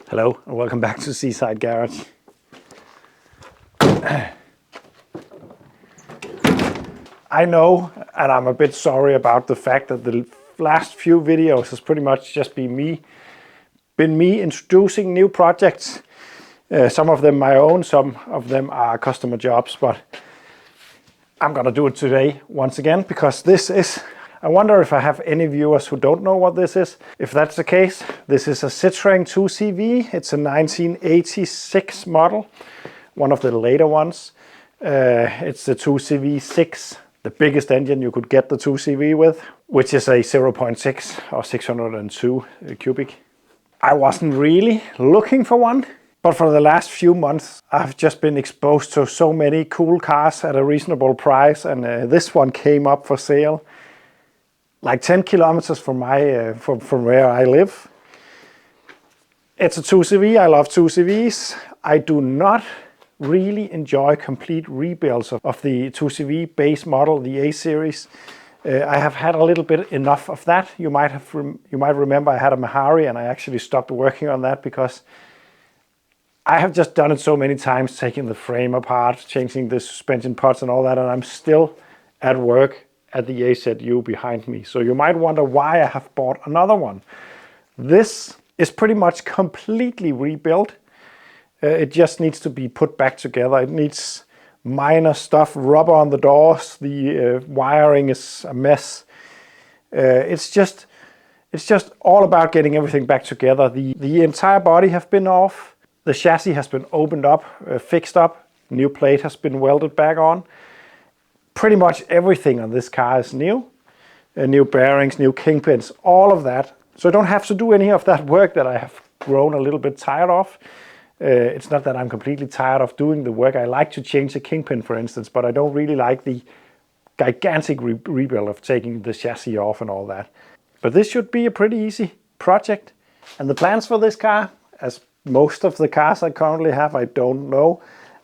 Hello and welcome back to Seaside Garage. I know, and I'm a bit sorry about the fact that the last few videos has pretty much just been me introducing new projects. Some of them my own, some of them are customer jobs, but I'm gonna do it today once again because this is, I wonder if I have any viewers who don't know what this is. If that's the case, this is a Citroën 2CV. It's a 1986 model, one of the later ones. It's the 2CV6, the biggest engine you could get the 2CV with, which is a 0.6 or 602 cubic. I wasn't really looking for one, but for the last few months, I've just been exposed to so many cool cars at a reasonable price, and this one came up for sale like 10 kilometers from where I live. It's a 2CV. I love 2CVs. I do not really enjoy complete rebuilds of the 2CV base model, the A series. I have had a little bit enough of that. You might remember I had a Mahari and I actually stopped working on that because I have just done it so many times, taking the frame apart, changing the suspension parts and all that, and I'm still at work at the AZU behind me. So you might wonder why I have bought another one. This is pretty much completely rebuilt. It just needs to be put back together. It needs minor stuff, rubber on the doors. The wiring is a mess. It's just all about getting everything back together. The entire body has been off. The chassis has been opened up, fixed up. New plate has been welded back on. Pretty much everything on this car is new. New bearings, new kingpins, all of that. So I don't have to do any of that work that I have grown a little bit tired of. It's not that I'm completely tired of doing the work. I like to change the kingpin, for instance, but I don't really like the gigantic rebuild of taking the chassis off and all that. But this should be a pretty easy project. And the plans for this car, as most of the cars I currently have, I don't know.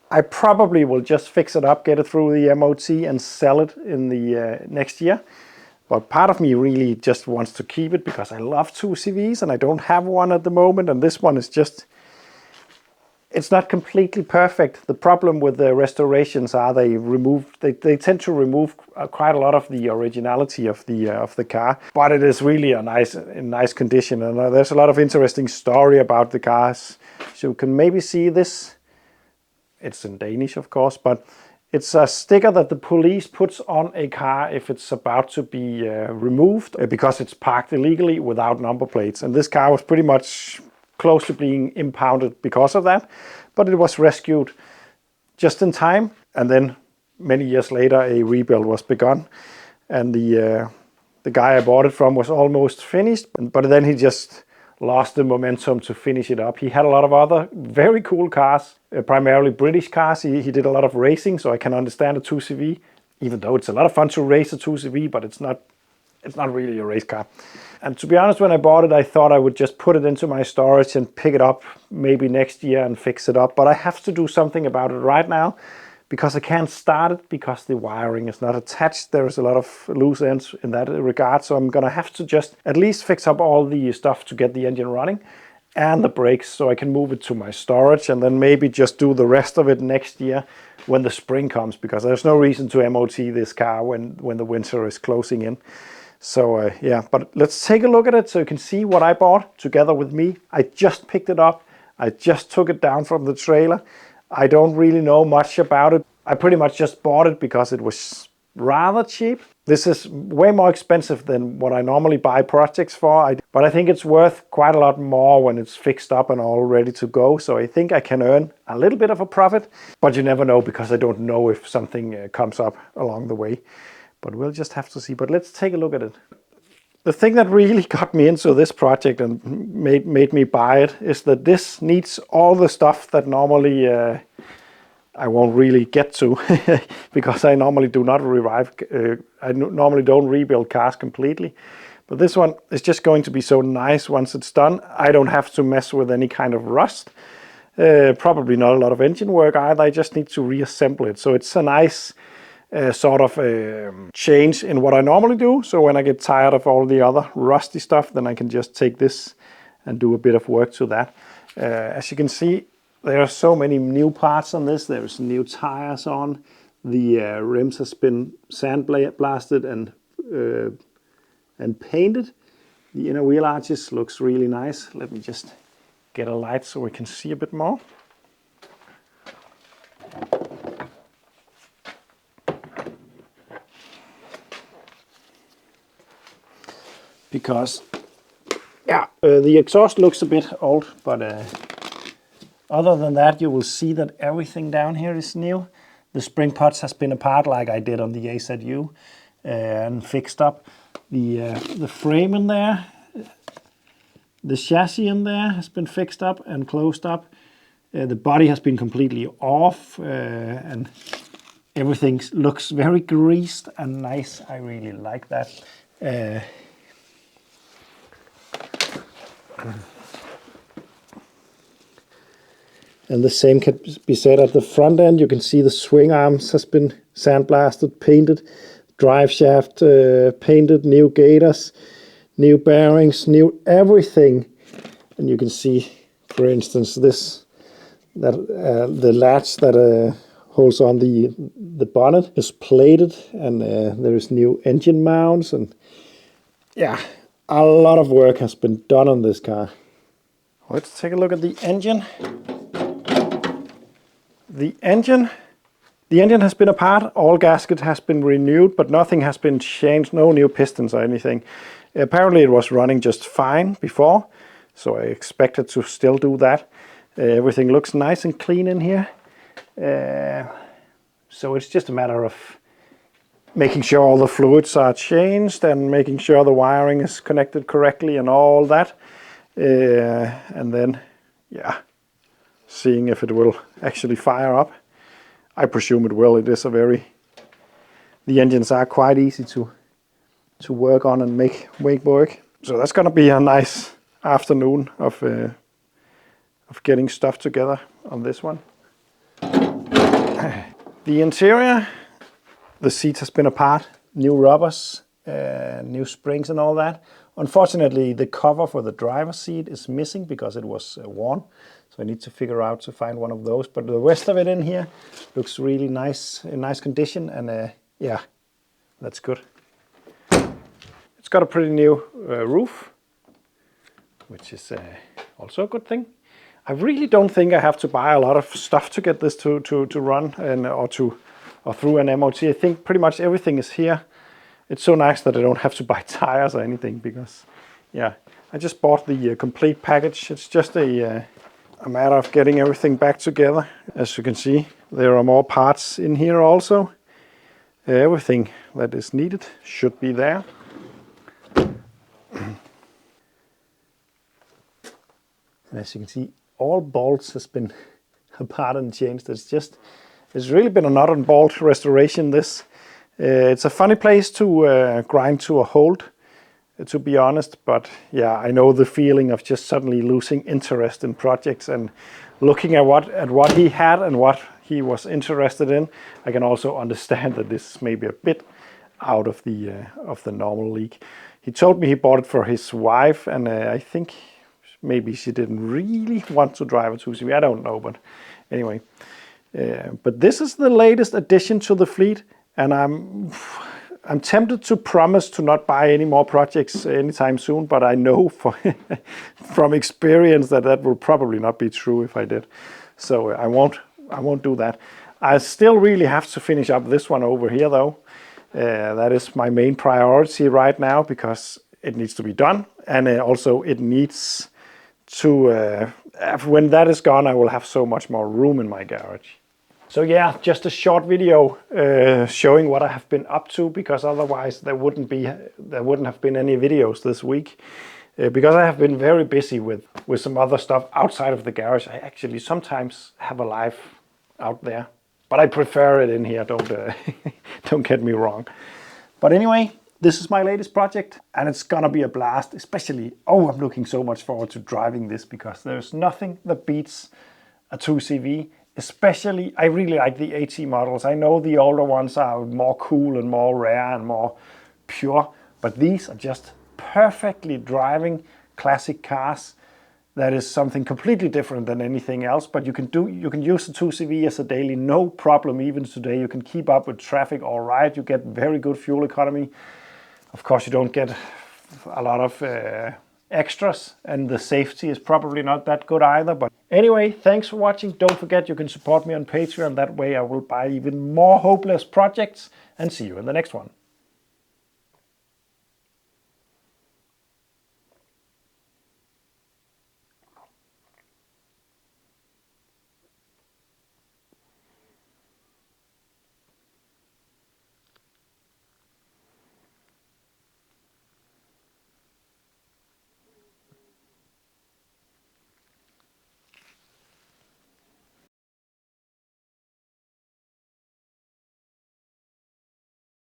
I probably will just fix it up, get it through the MOT and sell it in the next year. But part of me really just wants to keep it because I love 2CVs and I don't have one at the moment. And this one is just, it's not completely perfect. The problem with the restorations are they tend to remove quite a lot of the originality of the car. But it is really in nice condition. And there's a lot of interesting story about the cars. So you can maybe see this. It's in Danish, of course, but it's a sticker that the police puts on a car if it's about to be removed because it's parked illegally without number plates. And this car was pretty much close to being impounded because of that, but it was rescued just in time. And then many years later, a rebuild was begun. And the guy I bought it from was almost finished, but then he just lost the momentum to finish it up. He had a lot of other very cool cars, primarily British cars. He did a lot of racing, so I can understand a 2CV, even though it's a lot of fun to race a 2CV, but it's not really a race car. And to be honest, when I bought it, I thought I would just put it into my storage and pick it up maybe next year and fix it up. But I have to do something about it right now because I can't start it because the wiring is not attached. There's a lot of loose ends in that regard. So I'm gonna have to just at least fix up all the stuff to get the engine running and the brakes so I can move it to my storage and then maybe just do the rest of it next year when the spring comes, because there's no reason to MOT this car when the winter is closing in. So yeah, but let's take a look at it so you can see what I bought together with me. I just picked it up. I just took it down from the trailer. I don't really know much about it. I pretty much just bought it because it was rather cheap. This is way more expensive than what I normally buy projects for, but I think it's worth quite a lot more when it's fixed up and all ready to go. So I think I can earn a little bit of a profit, but you never know because I don't know if something comes up along the way. But we'll just have to see. But let's take a look at it. The thing that really got me into this project and made me buy it is that this needs all the stuff that normally I won't really get to because I normally do not I normally don't rebuild cars completely. But this one is just going to be so nice once it's done. I don't have to mess with any kind of rust. Probably not a lot of engine work either. I just need to reassemble it. So it's a nice sort of change in what I normally do. So when I get tired of all the other rusty stuff, then I can just take this and do a bit of work to that. As you can see, there are so many new parts on this. There's new tires on. The rims has been sandblasted and painted. The inner wheel arches looks really nice. Let me just get a light so we can see a bit more. Because, yeah, the exhaust looks a bit old, but other than that, you will see that everything down here is new. The spring pots has been apart like I did on the AZU and fixed up. The frame in there, the chassis in there has been fixed up and closed up. The body has been completely off and everything looks very greased and nice. I really like that. And the same can be said at the front end. You can see the swing arms has been sandblasted, painted, drive shaft painted, new gaiters, new bearings, new everything. And you can see, for instance, the latch that holds on the bonnet is plated, and there is new engine mounts, and yeah, a lot of work has been done on this car. Let's take a look at the engine. The engine has been apart. All gasket has been renewed, but nothing has been changed. No new pistons or anything. Apparently it was running just fine before, so I expect it to still do that. Everything looks nice and clean in here. So it's just a matter of making sure all the fluids are changed and making sure the wiring is connected correctly and all that. And then, yeah, seeing if it will actually fire up. I presume it will. It is the engines are quite easy to work on and make work. So that's gonna be a nice afternoon of getting stuff together on this one. The interior, the seat has been apart, new rubbers, new springs and all that. Unfortunately, the cover for the driver's seat is missing because it was worn. So I need to figure out to find one of those. But the rest of it in here looks really nice, in nice condition. And yeah, that's good. It's got a pretty new roof, which is also a good thing. I really don't think I have to buy a lot of stuff to get this to run or through an MOT. I think pretty much everything is here. It's so nice that I don't have to buy tires or anything because, yeah, I just bought the complete package. It's just a matter of getting everything back together. As you can see, there are more parts in here also. Everything that is needed should be there. And as you can see, all bolts has been apart and changed. It's really been a nut and bolt restoration, this. It's a funny place to grind to a halt, to be honest, but yeah, I know the feeling of just suddenly losing interest in projects and looking at what he had and what he was interested in. I can also understand that this is maybe a bit out of the normal league. He told me he bought it for his wife, and I think maybe she didn't really want to drive a 2CV. I don't know, but anyway. But this is the latest addition to the fleet. And I'm tempted to promise to not buy any more projects anytime soon, but I know from experience that will probably not be true if I did. So I won't do that. I still really have to finish up this one over here though. That is my main priority right now because it needs to be done, and also it needs to. When that is gone, I will have so much more room in my garage. So yeah, just a short video showing what I have been up to, because otherwise there wouldn't have been any videos this week. Because I have been very busy with some other stuff outside of the garage. I actually sometimes have a life out there, but I prefer it in here. Don't get me wrong. But anyway, this is my latest project, and it's gonna be a blast. Especially, I'm looking so much forward to driving this because there's nothing that beats a 2CV Especially, I really like the AT models. I know the older ones are more cool and more rare and more pure, but these are just perfectly driving classic cars. That is something completely different than anything else, but you can use the 2CV as a daily, no problem. Even today, you can keep up with traffic all right. You get very good fuel economy. Of course, you don't get a lot of extras, and the safety is probably not that good either. But anyway, thanks for watching. Don't forget you can support me on Patreon. That way I will buy even more hopeless projects, and see you in the next one.